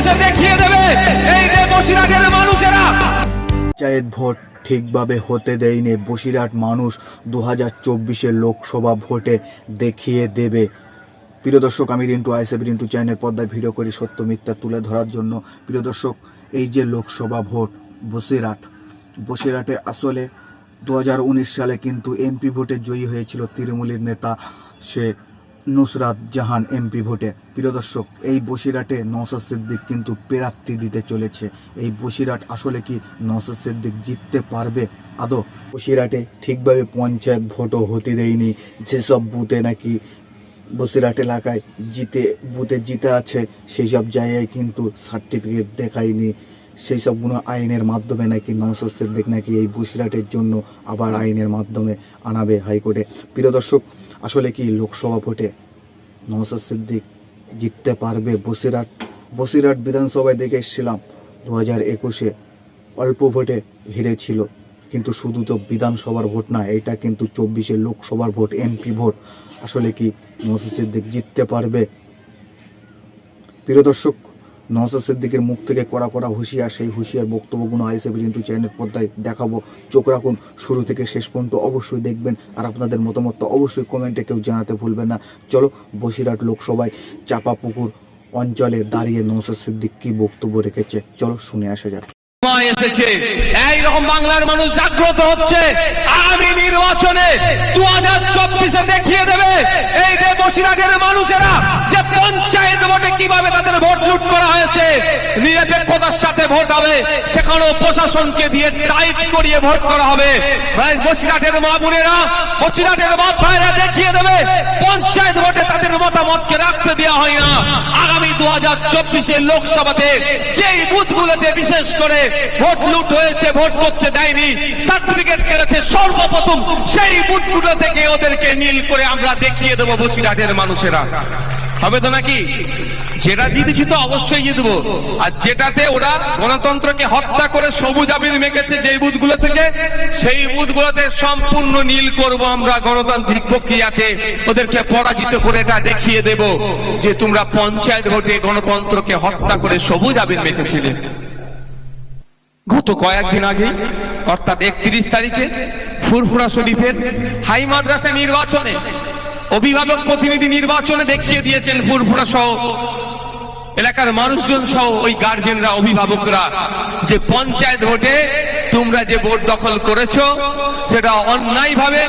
2024-এ দেখিয়ে দেবে এই যে বসিরহাটের মানুষেরা পঞ্চায়েত ভোট ঠিকভাবে হতে দেয়নি বসিরহাট মানুষ 2024-এর লোকসভা ভোটে দেখিয়ে দেবে। প্রিয় দর্শক, আমি রিন্টু আইএসএবি রিন্টু চ্যানেল পর্দায় ভিডিও করি সত্য মিথ্যা তুলে ধরার জন্য। প্রিয় দর্শক, এই যে লোকসভা ভোট বসিরহাটে আসলে 2019 সালে কিন্তু এমপি ভোটে জয়ী হয়েছিল তৃণমূলের নেতা সে নুসরাত জাহান এমপি ভোটে। প্রিয় দর্শক, এই বসিরহাটে নওশাদ সিদ্দিক কিন্তু প্রার্থী দিতে চলেছে। এই বসিরহাট আসলে কি নওশাদ সিদ্দিক জিততে পারবে আদৌ? বসিরহাটে ঠিকভাবে পঞ্চায়েত ভোটও হতে দেয়নি। যেসব বুথে নাকি বসিরহাট এলাকায় বুথে জিতে আছে সেই সব জায়গায় কিন্তু সার্টিফিকেট দেখায়নি। সেই সবগুলো আইনের মাধ্যমে নাকি নওশাদ সিদ্দিক নাকি এই বসিরহাটের জন্য আবার আইনের মাধ্যমে আনাবে হাইকোর্টে। প্রিয় দর্শক, আসলে কি লোকসভা ভোটে নওশাদ সিদ্দিক জিততে পারবে? বসিরহাট বিধানসভায় দেখে এসেছিলাম 2021-এ অল্প ভোটে হেরেছিল, কিন্তু শুধু তো বিধানসভার ভোট না, এটা কিন্তু 24-এর লোকসভার ভোট, এমপি ভোট। আসলে কি নওশাদ সিদ্দিক জিততে পারবে? প্রিয় দর্শক, নওশাদ সিদ্দিকের মুখ থেকে কড়া হুঁশিয়ার, সেই হুঁশিয়ার বক্তব্যগুলো আইএসএবি রিন্টু চ্যানেল পর্দায় দেখাবো। চোখ রাখুন, শুরু থেকে শেষ পর্যন্ত অবশ্যই দেখবেন, আর আপনাদের মতামত অবশ্যই কমেন্টে কেউ জানাতে ভুলবেন না। চলো, বসিরহাট লোকসভায় চাপাপুকুর অঞ্চলে দাঁড়িয়ে নওশাদ সিদ্দিক কি বক্তব্য রেখেছে, চলো শুনে আসা যাক। এসেছে এইরকম বাংলার মানুষ জাগ্রত হচ্ছে। আগামী নির্বাচনে 2024-এ দেখিয়ে দেবে এই যে বসিরহাটের মানুষেরা যে পঞ্চায়েত ভোটে কিভাবে তাদের ভোট লুট করা হয়েছে। নিরপেক্ষতার সাথে ভোট হবে, সেখানেও প্রশাসনকে দিয়ে টাইট করিয়ে ভোট করা হবে। বসিরহাটের মা বোনেরা, বসিরহাটের বাপ ভাইরা দেখিয়ে দেবে পঞ্চায়েত ভোটে তাদের মতামতকে রাখতে দেওয়া হয় না। আগামী 2024-এর লোকসভাতে যেই বুথগুলোতে বিশেষ করে ভোট লুট হয়েছে, ভোট করতে দেয়নি, সার্টিফিকেট কেটেছে, সর্বপ্রথম সেই বুথগুলো থেকে ওদেরকে নীল করে আমরা দেখিয়ে দেবো বসিরহাটের মানুষেরা। হবে তো নাকি? যেটা জিতেছি তো অবশ্যই জিতবো, আর যেটাতে ওরা গণতন্ত্রকে হত্যা করে সবুজ আবির মেখেছে যেই বুথগুলো থেকে, সেই বুথগুলোতে সম্পূর্ণ নীল করব আমরা গণতান্ত্রিক প্রক্রিয়াতে। ওদেরকে পরাজিত করে এটা দেখিয়ে দেব যে তোমরা পঞ্চায়েত ভোটে গণতন্ত্রকে হত্যা করে সবুজ আবির মেখেছিলে। গত কয়েকদিন আগে অর্থাৎ 31 তারিখে ফুরফুরা শরীফের হাই মাদ্রাসা নির্বাচনে, অভিভাবক প্রতিনিধি নির্বাচনে দেখিয়ে দিয়েছেন ফুরফুরা সহ এলাকার মানুষজন সহ ওই গার্জেনরা, অভিভাবকরা, যে পঞ্চায়েত ভোটে তোমরা যে ভোট দখল করেছো সেটা অন্যায়ভাবে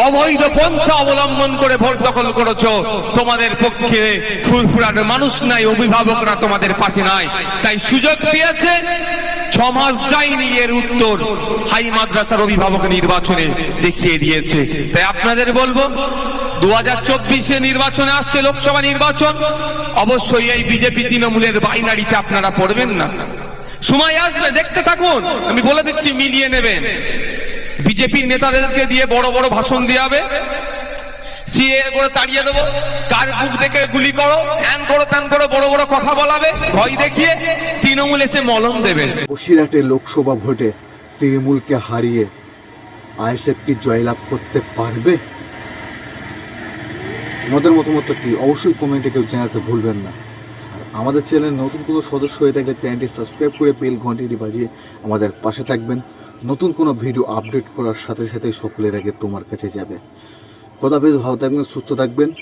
অবৈধ পন্থা অবলম্বন করে ভোট দখল করেছো। তোমাদের পক্ষে ফুরফুরার মানুষ নাই, অভিভাবকরা তোমাদের পাশে নাই, তাই সুযোগ দিয়েছে। 6 মাস যায়নি এর উত্তর হাই মাদ্রাসার অভিভাবক নির্বাচনে দেখিয়ে দিয়েছে। তাই আপনাদের বলবো, 2024-এ নির্বাচনে আসছে লোকসভা নির্বাচন, অবশ্যই এই বিজেপি তৃণমূলের বাইনারিতে আপনারা পড়বেন না। সময় আসবে, দেখতে থাকুন, আমি বলে দিচ্ছি, মিলিয়ে নেবেন। বিজেপির নেতাদেরকে দিয়ে বড় বড় ভাষণ দেওয়া হবে, সিএ করে তাড়িয়ে দেবো, কার বুক দেখে গুলি করো, হ্যান করো, ত্যান করো, বড় বড় কথা বলাবে, ভয় দেখিয়ে তৃণমূল এসে মলম দেবে। বসিরহাটে লোকসভা ভোটে তৃণমূলকে হারিয়ে আইএসএফ কি জয়লাভ করতে পারবে? আমাদের মতামত কি অবশ্যই কমেন্টে কেউ জানাতে ভুলবেন না। আমাদের চ্যানেল নতুন কোনো সদস্য হয়ে থাকলে চ্যানেলটি সাবস্ক্রাইব করে বেল ঘন্টিটি বাজিয়ে আমাদের পাশে থাকবেন। নতুন কোনো ভিডিও আপডেট করার সাথে সাথে সকলের আগে তোমার কাছে যাবে। কথা বেশ ভালো থাকবেন, সুস্থ থাকবেন।